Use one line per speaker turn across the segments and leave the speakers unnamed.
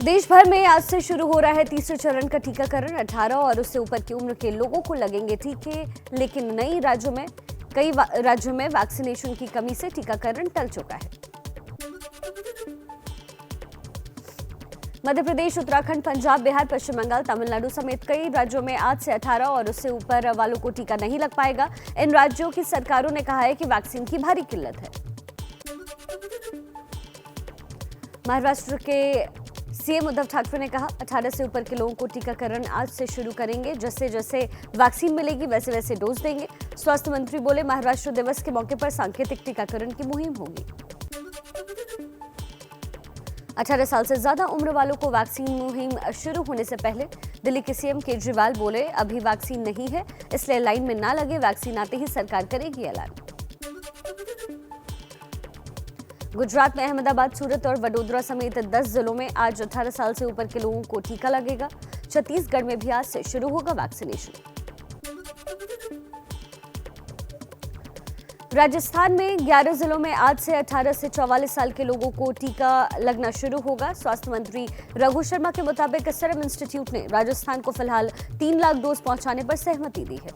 देश भर में आज से शुरू हो रहा है तीसरे चरण का टीकाकरण। 18 और उससे ऊपर की उम्र के लोगों को लगेंगे टीके, लेकिन कई राज्यों में वैक्सीनेशन की कमी से टीकाकरण टल चुका है। मध्य प्रदेश, उत्तराखंड, पंजाब, बिहार, पश्चिम बंगाल, तमिलनाडु समेत कई राज्यों में आज से 18 और उससे ऊपर वालों को टीका नहीं लग पाएगा। इन राज्यों की सरकारों ने कहा है कि वैक्सीन की भारी किल्लत है। महाराष्ट्र के सीएम उद्धव ठाकरे ने कहा, 18 से ऊपर के लोगों को टीकाकरण आज से शुरू करेंगे। जैसे जैसे वैक्सीन मिलेगी वैसे वैसे डोज देंगे। स्वास्थ्य मंत्री बोले, महाराष्ट्र दिवस के मौके पर सांकेतिक टीकाकरण की मुहिम होगी। 18 साल से ज्यादा उम्र वालों को वैक्सीन मुहिम शुरू होने से पहले दिल्ली के सीएम केजरीवाल बोले, अभी वैक्सीन नहीं है इसलिए लाइन में ना लगे, वैक्सीन आते ही सरकार करेगी ऐलान। गुजरात में अहमदाबाद, सूरत और वडोदरा समेत 10 जिलों में आज 18 साल से ऊपर के लोगों को टीका लगेगा। छत्तीसगढ़ में भी आज से शुरू होगा वैक्सीनेशन। राजस्थान में 11 जिलों में आज से 18 से 44 साल के लोगों को टीका लगना शुरू होगा। स्वास्थ्य मंत्री रघु शर्मा के मुताबिक सीरम इंस्टीट्यूट ने राजस्थान को फिलहाल 3 लाख डोज पहुंचाने पर सहमति दी है।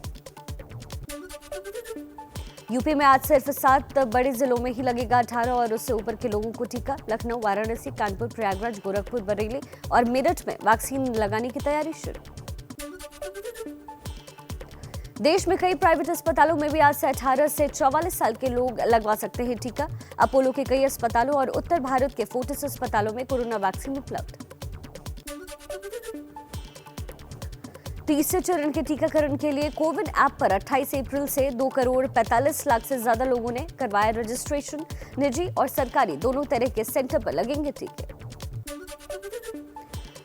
यूपी में आज सिर्फ 7 बड़े जिलों में ही लगेगा 18 और उससे ऊपर के लोगों को टीका। लखनऊ, वाराणसी, कानपुर, प्रयागराज, गोरखपुर, बरेली और मेरठ में वैक्सीन लगाने की तैयारी शुरू। देश में कई प्राइवेट अस्पतालों में भी आज से 18 से 44 साल के लोग लगवा सकते हैं टीका। अपोलो के कई अस्पतालों और उत्तर भारत के फोर्टिस अस्पतालों में कोरोना वैक्सीन उपलब्ध। तीसरे चरण के टीकाकरण के लिए कोविन ऐप पर 28 अप्रैल से 2 करोड़ 45 लाख से ज्यादा लोगों ने करवाया रजिस्ट्रेशन। निजी और सरकारी दोनों तरह के सेंटर पर लगेंगे टीके।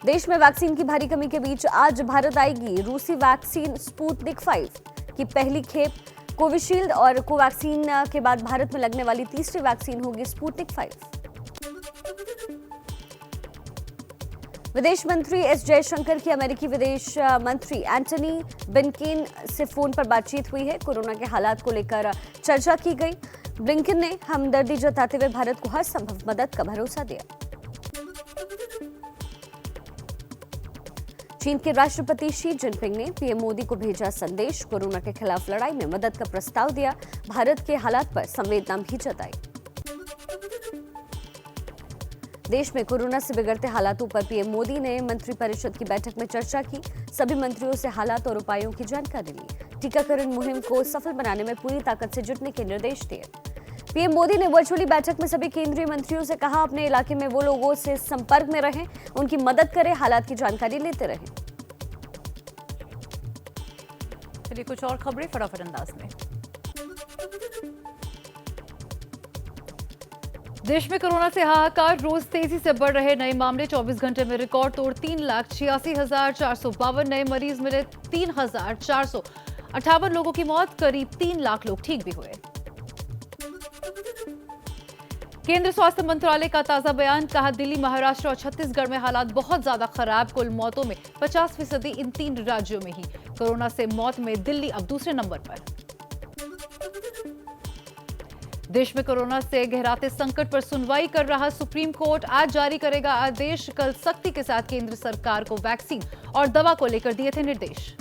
देश में वैक्सीन की भारी कमी के बीच आज भारत आएगी रूसी वैक्सीन स्पुतनिक 5 की पहली खेप। कोविशील्ड और कोवैक्सीन के बाद भारत में लगने वाली तीसरी वैक्सीन होगी स्पुतनिक 5। विदेश मंत्री एस जयशंकर की अमेरिकी विदेश मंत्री एंटनी ब्लिंकन से फोन पर बातचीत हुई है। कोरोना के हालात को लेकर चर्चा की गई। ब्लिंकन ने हमदर्दी जताते हुए भारत को हर संभव मदद का भरोसा दिया। चीन के राष्ट्रपति शी जिनपिंग ने पीएम मोदी को भेजा संदेश। कोरोना के खिलाफ लड़ाई में मदद का प्रस्ताव दिया। भारत के हालात पर संवेदना भी जताई। देश में कोरोना से बिगड़ते हालातों पर पीएम मोदी ने मंत्रिपरिषद की बैठक में चर्चा की। सभी मंत्रियों से हालात और उपायों की जानकारी ली। टीकाकरण मुहिम को सफल बनाने में पूरी ताकत से जुटने के निर्देश दिए। पीएम मोदी ने वर्चुअली बैठक में सभी केंद्रीय मंत्रियों से कहा, अपने इलाके में वो लोगों से संपर्क में रहें, उनकी मदद करें, हालात की जानकारी लेते रहें।
चलिए कुछ और खबरें फटाफट अंदाज में। देश में कोरोना से हाहाकार, रोज तेजी से बढ़ रहे नए मामले। 24 घंटे में रिकॉर्ड तोड़ 3,86,452 नए मरीज मिले। 3,458 लोगों की मौत, करीब 3 लाख लोग ठीक भी हुए। केंद्र स्वास्थ्य मंत्रालय का ताजा बयान, कहा दिल्ली, महाराष्ट्र और छत्तीसगढ़ में हालात बहुत ज्यादा खराब। कुल मौतों में 50% इन 3 राज्यों में ही। कोरोना से मौत में दिल्ली अब दूसरे नंबर पर। देश में कोरोना से गहराते संकट पर सुनवाई कर रहा सुप्रीम कोर्ट आज जारी करेगा आदेश। कल सख्ती के साथ केंद्र सरकार को वैक्सीन और दवा को लेकर दिए थे निर्देश।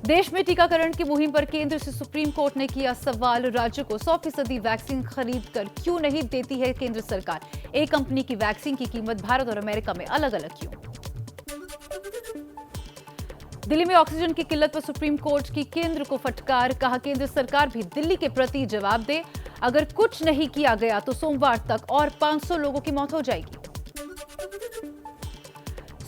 देश में टीकाकरण की मुहिम पर केंद्र से सुप्रीम कोर्ट ने किया सवाल। राज्यों को 100% वैक्सीन खरीद कर क्यों नहीं देती है केंद्र सरकार? एक कंपनी की वैक्सीन की कीमत भारत और अमेरिका में अलग अलग क्यों? दिल्ली में ऑक्सीजन की किल्लत पर सुप्रीम कोर्ट की केंद्र को फटकार, कहा केंद्र सरकार भी दिल्ली के प्रति जवाब दे। अगर कुछ नहीं किया गया तो सोमवार तक और 500 लोगों की मौत हो जाएगी।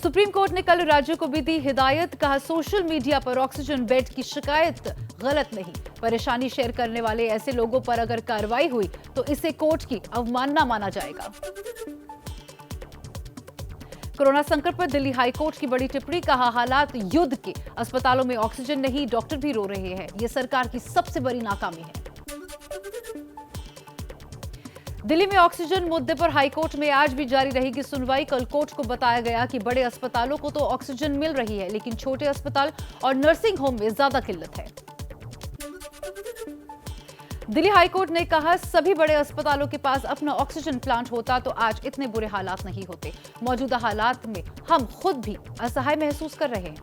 सुप्रीम कोर्ट ने कल राज्यों को भी दी हिदायत, कहा सोशल मीडिया पर ऑक्सीजन बेड की शिकायत गलत नहीं। परेशानी शेयर करने वाले ऐसे लोगों पर अगर कार्रवाई हुई तो इसे कोर्ट की अवमानना माना जाएगा। कोरोना संकट पर दिल्ली हाईकोर्ट की बड़ी टिप्पणी, कहा हालात युद्ध के, अस्पतालों में ऑक्सीजन नहीं, डॉक्टर भी रो रहे हैं। यह सरकार की सबसे बड़ी नाकामी है। दिल्ली में ऑक्सीजन मुद्दे पर हाईकोर्ट में आज भी जारी रहेगी सुनवाई। कल कोर्ट को बताया गया कि बड़े अस्पतालों को तो ऑक्सीजन मिल रही है, लेकिन छोटे अस्पताल और नर्सिंग होम में ज्यादा किल्लत है। दिल्ली हाईकोर्ट ने कहा सभी बड़े अस्पतालों के पास अपना ऑक्सीजन प्लांट होता तो आज इतने बुरे हालात नहीं होते। मौजूदा हालात में हम खुद भी असहाय महसूस कर रहे हैं।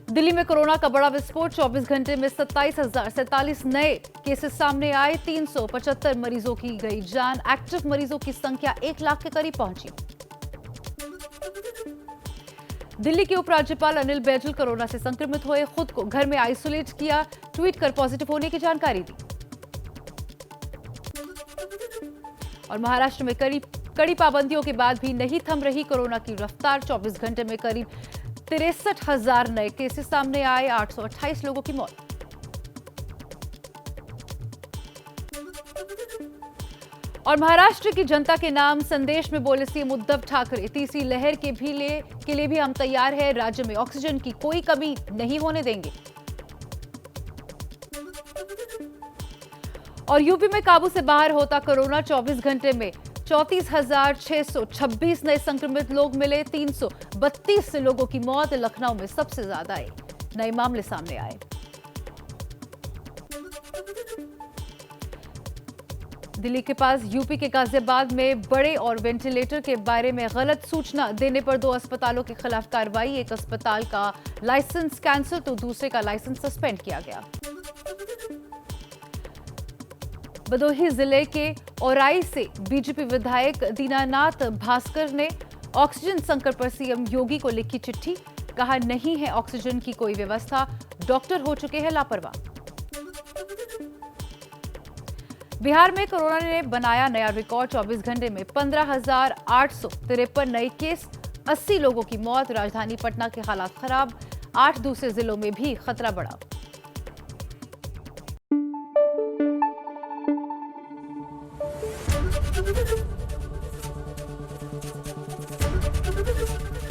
दिल्ली में कोरोना का बड़ा विस्फोट, 24 घंटे में 27,047 नए केसेस सामने आए, 375 मरीजों की गई जान। एक्टिव मरीजों की संख्या 1 लाख के करीब पहुंची। दिल्ली के उपराज्यपाल अनिल बैजल कोरोना से संक्रमित हुए, खुद को घर में आइसोलेट किया, ट्वीट कर पॉजिटिव होने की जानकारी दी। और महाराष्ट्र में कड़ी पाबंदियों के बाद भी नहीं थम रही कोरोना की रफ्तार, 24 घंटे में करीब 63,000 नए केसेस सामने आए, 828 लोगों की मौत। और महाराष्ट्र की जनता के नाम संदेश में बोले सीएम उद्धव ठाकरे, तीसरी लहर के लिए भी हम तैयार हैं, राज्य में ऑक्सीजन की कोई कमी नहीं होने देंगे। और यूपी में काबू से बाहर होता कोरोना, 24 घंटे में 34,626 नए संक्रमित लोग मिले, 332 लोगों की मौत। लखनऊ में सबसे ज्यादा नए मामले सामने आए। दिल्ली के पास यूपी के गाजियाबाद में बड़े और वेंटिलेटर के बारे में गलत सूचना देने पर 2 अस्पतालों के खिलाफ कार्रवाई। एक अस्पताल का लाइसेंस कैंसिल तो दूसरे का लाइसेंस सस्पेंड किया गया। भदोही जिले के औराई से बीजेपी विधायक दीनानाथ भास्कर ने ऑक्सीजन संकट पर सीएम योगी को लिखी चिट्ठी, कहा नहीं है ऑक्सीजन की कोई व्यवस्था, डॉक्टर हो चुके हैं लापरवाह। बिहार में कोरोना ने बनाया नया रिकॉर्ड, 24 घंटे में 15,853 नए केस, 80 लोगों की मौत। राजधानी पटना के हालात खराब, 8 दूसरे जिलों में भी खतरा बढ़ा।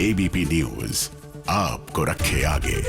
एबीपी न्यूज आपको रखे आगे।